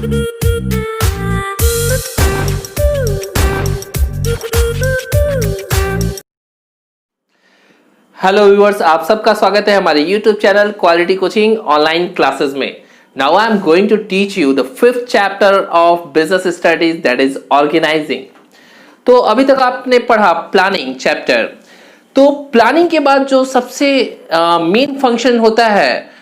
Hello viewers, आप सबका स्वागत है हमारे YouTube channel quality coaching online classes में। Now I am going to teach you the 5th chapter of business studies, that is organising. तो अभी तक आपने पढ़ा प्लानिंग चैप्टर। तो प्लानिंग के बाद जो सबसे मेन फंक्शन होता है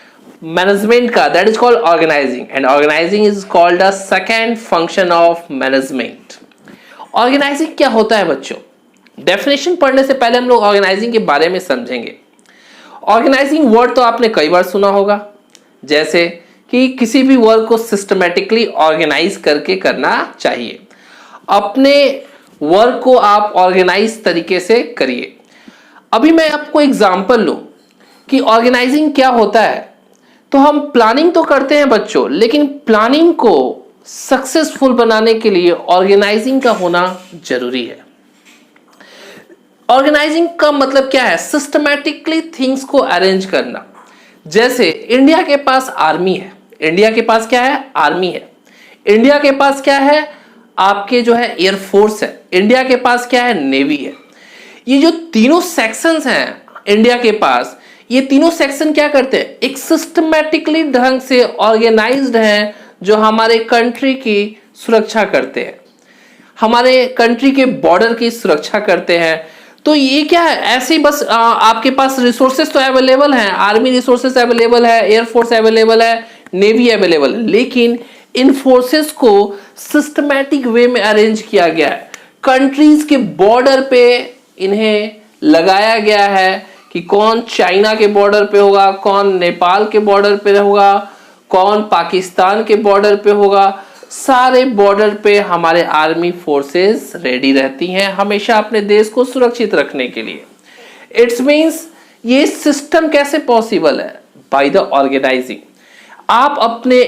मैनेजमेंट का, that is called organising, and organising is called the second function of management. Organising क्या होता है बच्चों? डेफिनेशन पढ़ने से पहले हम लोग ऑर्गेनाइजिंग के बारे में समझेंगे। ऑर्गेनाइजिंग वर्ड तो आपने कई बार सुना होगा, जैसे कि किसी भी वर्क को सिस्टमेटिकली ऑर्गेनाइज करके करना चाहिए। अपने वर्क को आप ऑर्गेनाइज तरीके से करिए। अभी मैं आपको एग्जांपल लूं कि ऑर्गेनाइजिंग क्या होता है। तो हम प्लानिंग तो करते हैं बच्चों, लेकिन प्लानिंग को सक्सेसफुल बनाने के लिए ऑर्गेनाइजिंग का होना जरूरी है। ऑर्गेनाइजिंग का मतलब क्या है? सिस्टमैटिकली थिंग्स को अरेंज करना। जैसे इंडिया के पास आर्मी है, इंडिया के पास क्या है? आर्मी है। इंडिया के पास क्या है? आपके जो है एयरफोर्स है। इंडिया के पास क्या है? नेवी है। ये जो तीनों सेक्शंस हैं इंडिया के पास, ये तीनों सेक्शन क्या करते हैं? एक सिस्टमैटिकली ढंग से ऑर्गेनाइज्ड हैं, जो हमारे कंट्री की सुरक्षा करते हैं, हमारे कंट्री के बॉर्डर की सुरक्षा करते हैं। तो ये क्या है? ऐसे ही बस आपके पास रिसोर्सेस तो अवेलेबल हैं, आर्मी रिसोर्सेस अवेलेबल है, एयरफोर्स अवेलेबल है, नेवी अवेलेबल है, लेकिन इन फोर्सेस को सिस्टमैटिक वे में अरेंज किया गया है। कंट्रीज के बॉर्डर पे इन्हें लगाया गया है कि कौन चाइना के बॉर्डर पे होगा, कौन नेपाल के बॉर्डर पे होगा, कौन पाकिस्तान के बॉर्डर पे होगा। सारे बॉर्डर पे हमारे आर्मी फोर्सेस रेडी रहती हैं हमेशा अपने देश को सुरक्षित रखने के लिए। इट्स मींस ये सिस्टम कैसे पॉसिबल है? By the organising. आप अपने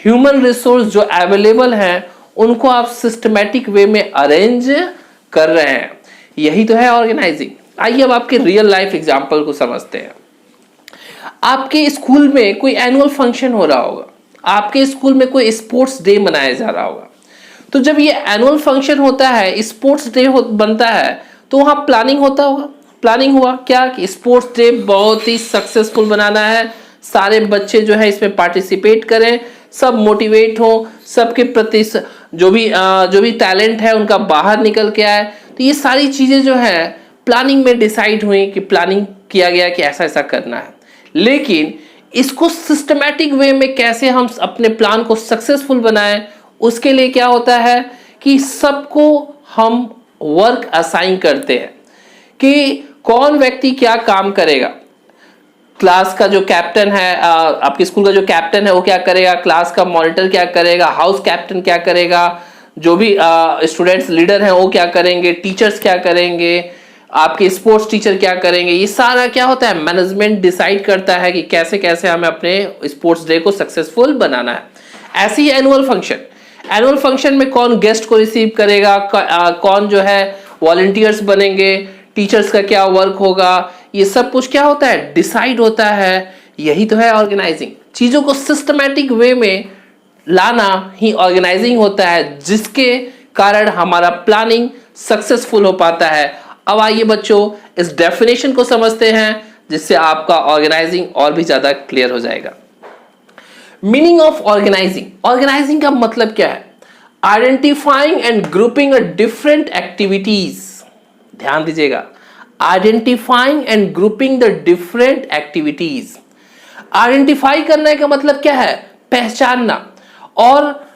ह्यूमन रिसोर्स जो अवेलेबल हैं उनको आप सिस्टमैटिक वे में अरेंज कर रहे हैं, यही तो है ऑर्गेनाइजिंग। आइए अब आपके रियल लाइफ एग्जांपल को समझते हैं। आपके स्कूल में कोई एनुअल फंक्शन हो रहा होगा, आपके स्कूल में कोई स्पोर्ट्स डे मनाया जा रहा होगा। तो जब ये एनुअल फंक्शन होता है, स्पोर्ट्स डे बनता है, तो वहां प्लानिंग होता होगा। प्लानिंग हुआ क्या कि स्पोर्ट्स डे बहुत ही सक्सेसफुल बनाना है, सारे बच्चे जो है इसमें पार्टिसिपेट करें, सब मोटिवेट हो, सबके प्रति जो भी टैलेंट है उनका बाहर निकल के आए। तो ये सारी चीजें जो है प्लानिंग में डिसाइड हुई कि प्लानिंग किया गया कि ऐसा ऐसा करना है। लेकिन इसको सिस्टमैटिक वे में कैसे हम अपने प्लान को सक्सेसफुल बनाएं, उसके लिए क्या होता है कि सबको हम वर्क असाइन करते हैं कि कौन व्यक्ति क्या काम करेगा। क्लास का जो कैप्टन है, आपके स्कूल का जो कैप्टन है वो क्या करेगा, क्लास का मॉनिटर क्या करेगा, हाउस कैप्टन क्या करेगा, जो भी स्टूडेंट्स लीडर हैं वो क्या करेंगे, टीचर्स क्या करेंगे, आपके स्पोर्ट्स टीचर क्या करेंगे। ये सारा क्या होता है? मैनेजमेंट डिसाइड करता है कि कैसे कैसे हमें अपने स्पोर्ट्स डे को सक्सेसफुल बनाना है। ऐसे ही एनुअल फंक्शन में कौन गेस्ट को रिसीव करेगा, कौन जो है वॉलंटियर्स बनेंगे, टीचर्स का क्या वर्क होगा, ये सब कुछ क्या होता है? डिसाइड होता है। यही तो है ऑर्गेनाइजिंग। चीजों को सिस्टमैटिक वे में लाना ही ऑर्गेनाइजिंग होता है, जिसके कारण हमारा प्लानिंग सक्सेसफुल हो पाता है। अब आइए बच्चों इस डेफिनेशन को समझते हैं, जिससे आपका ऑर्गेनाइजिंग और भी ज्यादा क्लियर हो जाएगा। Meaning of organising. ऑर्गेनाइजिंग का मतलब क्या है? Identifying and grouping a different activities. ध्यान दीजिएगा, identifying and grouping the different activities. Identify करने का मतलब क्या है? पहचानना। और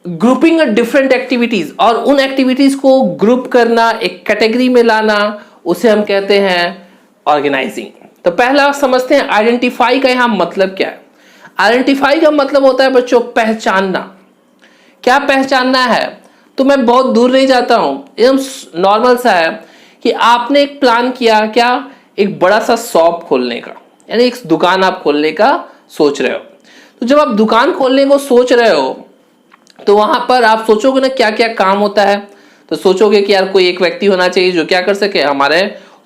ग्रुपिंग डिफरेंट एक्टिविटीज, और उन एक्टिविटीज को ग्रुप करना, एक कैटेगरी में लाना, उसे हम कहते हैं ऑर्गेनाइजिंग। तो पहला समझते हैं आइडेंटिफाई का यहां मतलब क्या है। आइडेंटिफाई का मतलब होता है बच्चों पहचानना। क्या पहचानना है? तो मैं बहुत दूर नहीं जाता हूं, एकदम नॉर्मल सा है कि आपने एक प्लान किया, क्या? एक बड़ा सा शॉप खोलने का, यानी एक दुकान आप खोलने का सोच रहे हो। तो जब आप दुकान खोलने को सोच रहे हो तो वहां पर आप सोचोगे ना क्या क्या काम होता है। तो सोचोगे कि यार कोई एक व्यक्ति होना चाहिए जो क्या कर सके, हमारे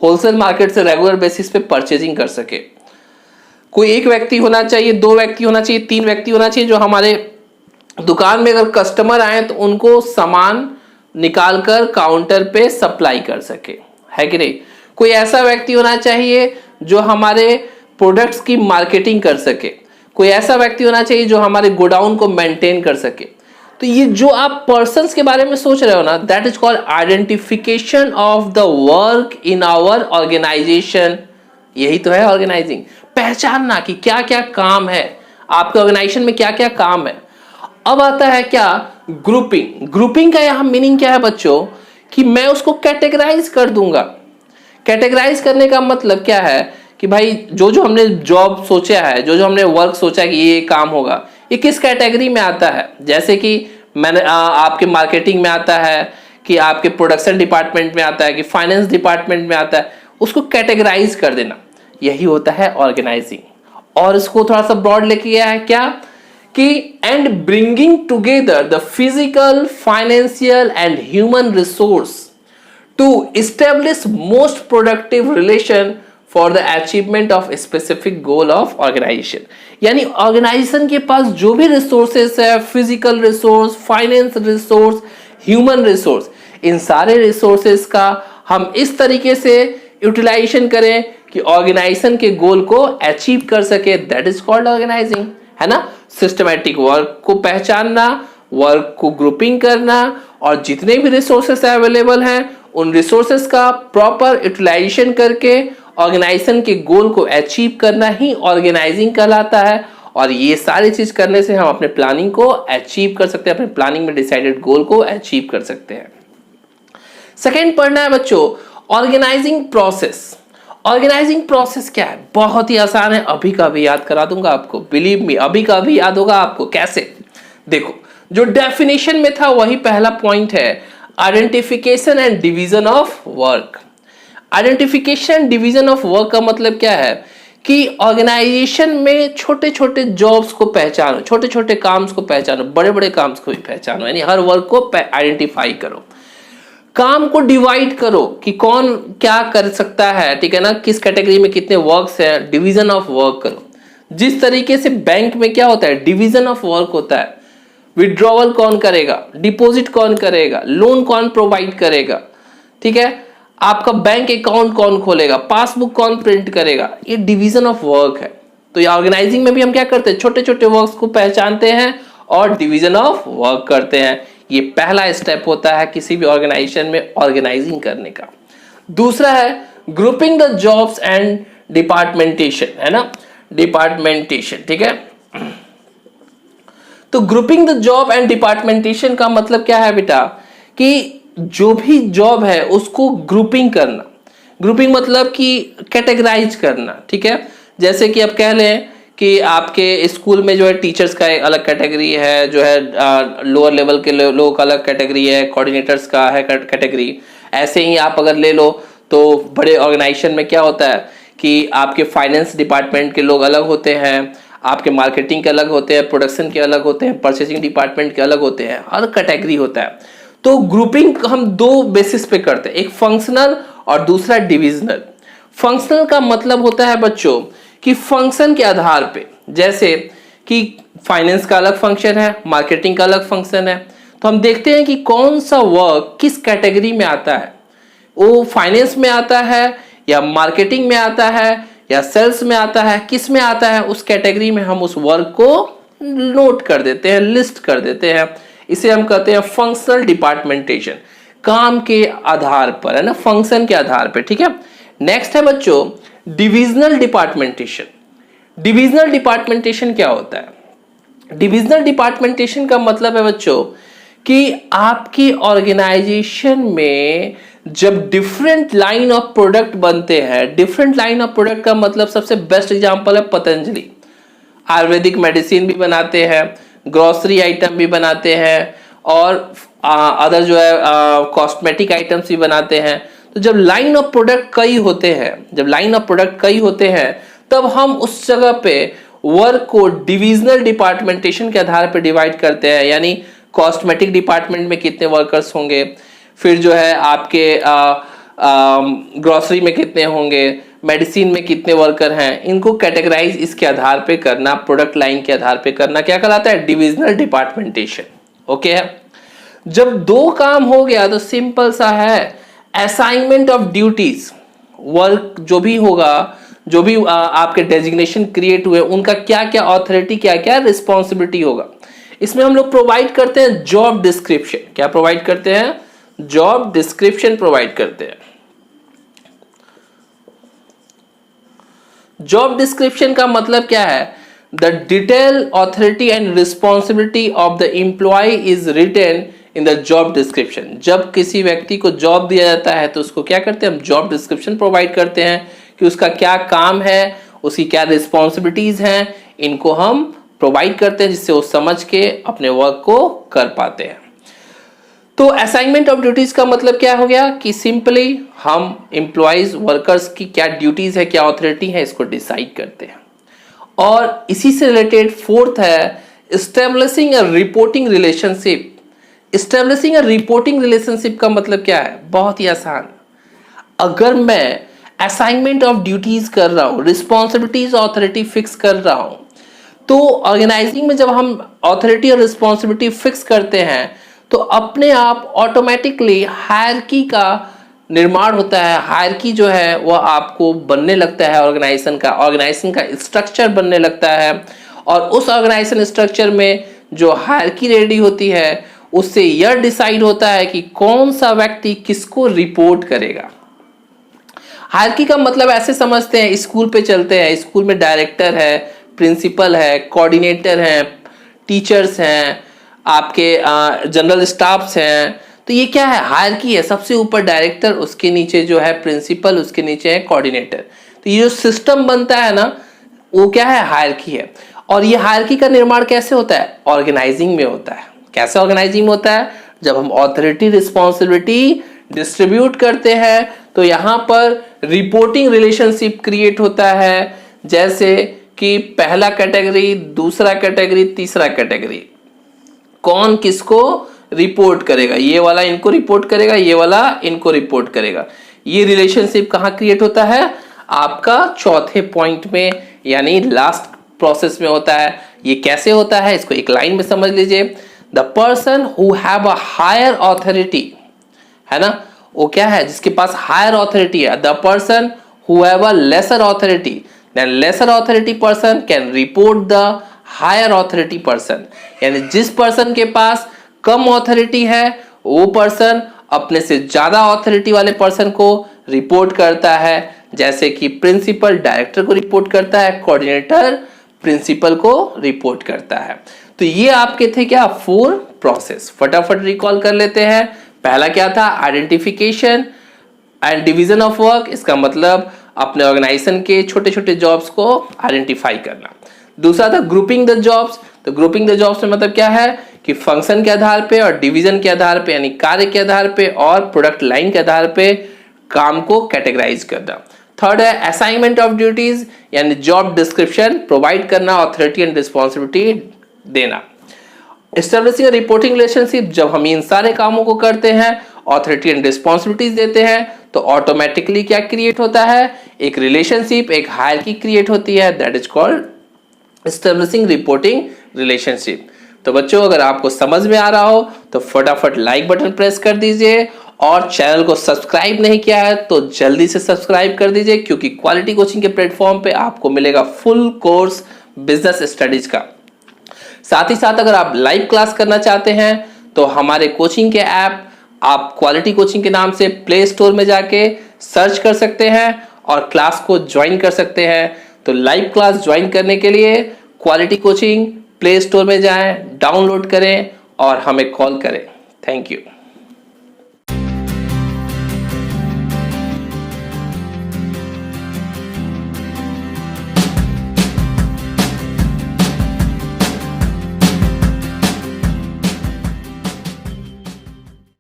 होलसेल मार्केट से रेगुलर बेसिस पे परचेजिंग कर सके। कोई एक व्यक्ति होना चाहिए, 2 व्यक्ति होना चाहिए, 3 व्यक्ति होना चाहिए जो हमारे दुकान में अगर कस्टमर आए तो उनको सामान निकालकर काउंटर पे सप्लाई कर सके, है कि नहीं। कोई ऐसा व्यक्ति होना चाहिए जो हमारे प्रोडक्ट्स की मार्केटिंग कर सके, कोई ऐसा व्यक्ति होना चाहिए जो हमारे गोडाउन को मेंटेन कर सके। तो ये जो आप पर्सन्स के बारे में सोच रहे हो ना, that is called identification of the work in our organisation. यही तो है ऑर्गेनाइजिंग, पहचानना कि क्या क्या काम है आपके ऑर्गेनाइजेशन में, क्या क्या काम है। अब आता है क्या, ग्रुपिंग। ग्रुपिंग का यहां मीनिंग क्या है बच्चों, कि मैं उसको कैटेगराइज कर दूंगा। कैटेगराइज करने का मतलब क्या है कि भाई जो जो हमने जॉब सोचा है, जो जो हमने वर्क सोचा है कि ये काम होगा, ये किस कैटेगरी में आता है। जैसे कि मैंने आपके मार्केटिंग में आता है, कि आपके प्रोडक्शन डिपार्टमेंट में आता है, कि फाइनेंस डिपार्टमेंट में आता है, उसको कैटेगराइज कर देना, यही होता है ऑर्गेनाइजिंग। और इसको थोड़ा सा ब्रॉड लेके गया है क्या, कि and bringing together the physical, financial and human resource to establish most productive relation for the achievement of a specific goal of organization। यानी ऑर्गेनाइजेशन के पास जो भी रिसोर्सेस है, physical resource, finance resource, human resource, इन सारे resources का हम इस तरीके से यूटिलाइजेशन करें कि ऑर्गेनाइजेशन के गोल को अचीव कर सके, दैट इज कॉल्ड ऑर्गेनाइजिंग, है ना। सिस्टमैटिक वर्क को पहचानना, वर्क को ग्रुपिंग करना, और जितने भी रिसोर्सेस अवेलेबल हैं उन रिसोर्सेस का प्रॉपर यूटिलाइजेशन करके ऑर्गेनाइजेशन के गोल को अचीव करना ही ऑर्गेनाइजिंग कहलाता है। और ये सारी चीज करने से हम अपने प्लानिंग को अचीव कर सकते हैं, अपने प्लानिंग में डिसाइडेड गोल को अचीव कर सकते हैं। सेकेंड पढ़ना है बच्चों, ऑर्गेनाइजिंग प्रोसेस। ऑर्गेनाइजिंग प्रोसेस क्या है, बहुत ही आसान है, अभी का भी याद करा दूंगा आपको, बिलीव मी, अभी का भी याद होगा आपको। कैसे, देखो जो डेफिनेशन में था वही पहला पॉइंट है, identification and division of work. Identification and division of work का मतलब क्या है, कि ऑर्गेनाइजेशन में छोटे छोटे जॉब्स को पहचानो, छोटे छोटे काम्स को पहचानो, बड़े बड़े काम्स को भी पहचानो, यानी हर वर्क को आइडेंटिफाई करो, काम को डिवाइड करो कि कौन क्या कर सकता है, ठीक है ना, किस कैटेगरी में कितने वर्क्स हैं, डिवीजन ऑफ वर्क करो। जिस तरीके से बैंक में क्या होता है, डिवीजन ऑफ वर्क होता है, विड्रॉवल कौन करेगा, डिपॉजिट कौन करेगा, लोन कौन प्रोवाइड करेगा, ठीक है, आपका बैंक अकाउंट कौन खोलेगा, पासबुक कौन प्रिंट करेगा, ये डिवीजन ऑफ वर्क है। तो ये ऑर्गेनाइजिंग में भी हम क्या करते हैं, छोटे छोटे वर्क्स को पहचानते हैं और डिवीजन ऑफ वर्क करते हैं। ये पहला स्टेप होता है किसी भी ऑर्गेनाइजेशन में ऑर्गेनाइजिंग करने का। दूसरा है ग्रुपिंग द जॉब्स एंड डिपार्टमेंटेशन, है ना, डिपार्टमेंटेशन, ठीक है। तो ग्रुपिंग द जॉब एंड डिपार्टमेंटेशन का मतलब क्या है बेटा, कि जो भी जॉब है उसको ग्रुपिंग करना। ग्रुपिंग मतलब कि कैटेगराइज करना, ठीक है। जैसे कि अब कह लें कि आपके स्कूल में जो है टीचर्स का एक अलग कैटेगरी है, जो है लोअर लेवल के लोगों का अलग कैटेगरी है, कोऑर्डिनेटर्स का है कैटेगरी। ऐसे ही आप अगर ले लो तो बड़े ऑर्गेनाइजेशन में क्या होता है कि आपके फाइनेंस डिपार्टमेंट के लोग अलग होते हैं, आपके मार्केटिंग के अलग होते हैं, प्रोडक्शन के अलग होते हैं, परचेसिंग डिपार्टमेंट के अलग होते हैं, हर कैटेगरी होता है। तो ग्रुपिंग हम दो बेसिस पे करते हैं, एक फंक्शनल और दूसरा डिविजनल। फंक्शनल का मतलब होता है बच्चों कि फंक्शन के आधार पे, जैसे कि फाइनेंस का अलग फंक्शन है, मार्केटिंग का अलग फंक्शन है, तो हम देखते हैं कि कौन सा वर्क किस कैटेगरी में आता है, वो फाइनेंस में आता है या मार्केटिंग में आता है या सेल्स में आता है, किस में आता है, उस कैटेगरी में हम उस वर्क को नोट कर देते हैं, लिस्ट कर देते हैं। इसे हम कहते हैं फंक्शनल डिपार्टमेंटेशन, काम के आधार पर, है ना, फंक्शन के आधार पर, ठीक है। नेक्स्ट है बच्चों डिविजनल डिपार्टमेंटेशन। डिविजनल डिपार्टमेंटेशन क्या होता है, डिविजनल डिपार्टमेंटेशन का मतलब है बच्चों कि आपकी ऑर्गेनाइजेशन में जब डिफरेंट लाइन ऑफ प्रोडक्ट बनते हैं, डिफरेंट लाइन ऑफ प्रोडक्ट का मतलब सबसे बेस्ट एग्जांपल है पतंजलि, आयुर्वेदिक मेडिसिन भी बनाते हैं, ग्रोसरी आइटम भी बनाते हैं, और अदर जो है कॉस्मेटिक आइटम्स भी बनाते हैं। तो जब लाइन ऑफ प्रोडक्ट कई होते हैं, जब लाइन ऑफ प्रोडक्ट कई होते हैं, तब हम उस जगह पे वर्क को डिविजनल डिपार्टमेंटेशन के आधार पर डिवाइड करते हैं। यानी कॉस्मेटिक डिपार्टमेंट में कितने वर्कर्स होंगे, फिर जो है आपके ग्रोसरी में कितने होंगे, मेडिसिन में कितने वर्कर हैं, इनको कैटेगराइज इसके आधार पे करना, प्रोडक्ट लाइन के आधार पे करना क्या कहलाता है, डिविजनल डिपार्टमेंटेशन। ओके है। जब दो काम हो गया तो सिंपल सा है, असाइनमेंट ऑफ ड्यूटीज, वर्क जो भी होगा, जो भी आपके डेजिग्नेशन क्रिएट हुए उनका क्या क्या ऑथोरिटी, क्या क्या रिस्पॉन्सिबिलिटी होगा। इसमें हम लोग प्रोवाइड करते हैं जॉब डिस्क्रिप्शन। क्या प्रोवाइड करते हैं, जॉब डिस्क्रिप्शन प्रोवाइड करते हैं। जॉब डिस्क्रिप्शन का मतलब क्या है, the detail authority and responsibility of the employee is written in the job description. जब किसी व्यक्ति को जॉब दिया जाता है तो उसको क्या करते हैं, हम जॉब डिस्क्रिप्शन प्रोवाइड करते हैं कि उसका क्या काम है, उसकी क्या रिस्पॉन्सिबिलिटीज हैं, इनको हम प्रोवाइड करते हैं जिससे वो समझ के अपने वर्क को कर पाते हैं। तो असाइनमेंट ऑफ ड्यूटीज का मतलब क्या हो गया कि सिंपली हम एम्प्लॉयज वर्कर्स की क्या ड्यूटीज है, क्या ऑथोरिटी है, इसको डिसाइड करते हैं। और इसी से रिलेटेड फोर्थ है establishing a reporting relationship. Establishing a reporting relationship का मतलब क्या है, बहुत ही आसान। अगर मैं असाइनमेंट ऑफ ड्यूटीज कर रहा हूं, रिस्पॉन्सिबिलिटीज ऑथोरिटी फिक्स कर रहा हूं, तो ऑर्गेनाइजिंग में जब हम ऑथोरिटी और रिस्पॉन्सिबिलिटी फिक्स करते हैं तो अपने आप ऑटोमेटिकली हायरकी का निर्माण होता है। हायरकी जो है वह आपको बनने लगता है, ऑर्गेनाइजेशन का स्ट्रक्चर बनने लगता है। और उस ऑर्गेनाइजेशन स्ट्रक्चर में जो हायरकी रेडी होती है उससे यह डिसाइड होता है कि कौन सा व्यक्ति किसको रिपोर्ट करेगा। हायरकी का मतलब ऐसे समझते हैं, स्कूल पे चलते हैं, स्कूल में डायरेक्टर है, प्रिंसिपल है, कोऑर्डिनेटर है, टीचर्स हैं, आपके जनरल स्टाफ्स हैं। तो ये क्या है, हायरकी है। सबसे ऊपर डायरेक्टर, उसके नीचे जो है प्रिंसिपल, उसके नीचे है कोऑर्डिनेटर। तो ये जो सिस्टम बनता है ना, वो क्या है, हायरकी है। और ये हायरकी का निर्माण कैसे होता है, ऑर्गेनाइजिंग में होता है। कैसे ऑर्गेनाइजिंग होता है, जब हम ऑथोरिटी रिस्पॉन्सिबिलिटी डिस्ट्रीब्यूट करते हैं तो यहाँ पर रिपोर्टिंग रिलेशनशिप क्रिएट होता है। जैसे कि पहला कैटेगरी, दूसरा कैटेगरी, तीसरा कैटेगरी, कौन किसको रिपोर्ट करेगा, ये वाला इनको रिपोर्ट करेगा, ये वाला इनको रिपोर्ट करेगा। ये रिलेशनशिप कहाँ क्रिएट होता है, आपका चौथे पॉइंट में, यानी लास्ट प्रोसेस में होता है। ये कैसे होता है, इसको एक लाइन में समझ लीजिए। The person who have a higher authority, है ना, वो क्या है, जिसके पास हायर ऑथोरिटी है। The person who have a lesser authority, then lesser authority person can report the higher authority person. यानी जिस पर्सन के पास कम ऑथोरिटी है वो पर्सन अपने से ज्यादा ऑथोरिटी वाले पर्सन को रिपोर्ट करता है। जैसे कि प्रिंसिपल डायरेक्टर को रिपोर्ट करता है, कोऑर्डिनेटर प्रिंसिपल को रिपोर्ट करता है। तो ये आपके थे क्या, 4 प्रोसेस। फटाफट रिकॉल कर लेते हैं। पहला क्या था, identification and division of work. इसका मतलब अपने ऑर्गेनाइजेशन के छोटे छोटे जॉब्स को आइडेंटिफाई करना। दूसरा था ग्रुपिंग द जॉब्स। तो ग्रुपिंग द जॉब्स में मतलब क्या है कि फंक्शन के आधार पे और डिवीजन के आधार पे, यानी कार्य के आधार पे और प्रोडक्ट लाइन के आधार पे काम को कैटेगराइज करना। थर्ड है असाइनमेंट ऑफ ड्यूटीज, यानी जॉब डिस्क्रिप्शन प्रोवाइड करना, ऑथोरिटी एंड रिस्पॉन्सिबिलिटी देना। एस्टेब्लिशिंग रिपोर्टिंग रिलेशनशिप, जब हम इन सारे कामों को करते हैं, ऑथोरिटी एंड रिस्पॉन्सिबिलिटीज देते हैं, तो ऑटोमेटिकली क्या क्रिएट होता है, एक रिलेशनशिप, एक हायरार्की क्रिएट होती है, that is called establishing reporting relationship. तो बच्चों, अगर आपको समझ में आ रहा हो तो फटाफट लाइक बटन प्रेस कर दीजिए, और चैनल को सब्सक्राइब नहीं किया है तो जल्दी से सब्सक्राइब कर दीजिए, क्योंकि क्वालिटी कोचिंग के प्लेटफॉर्म पे आपको मिलेगा फुल कोर्स बिजनेस स्टडीज का। साथ ही साथ अगर आप लाइव क्लास करना चाहते हैं तो हमारे कोचिंग के ऐप आप क्वालिटी कोचिंग के नाम से प्ले स्टोर में जाके सर्च कर सकते हैं और क्लास को ज्वाइन कर सकते हैं। तो लाइव क्लास ज्वाइन करने के लिए क्वालिटी कोचिंग प्ले स्टोर में जाएं, डाउनलोड करें और हमें कॉल करें। Thank you.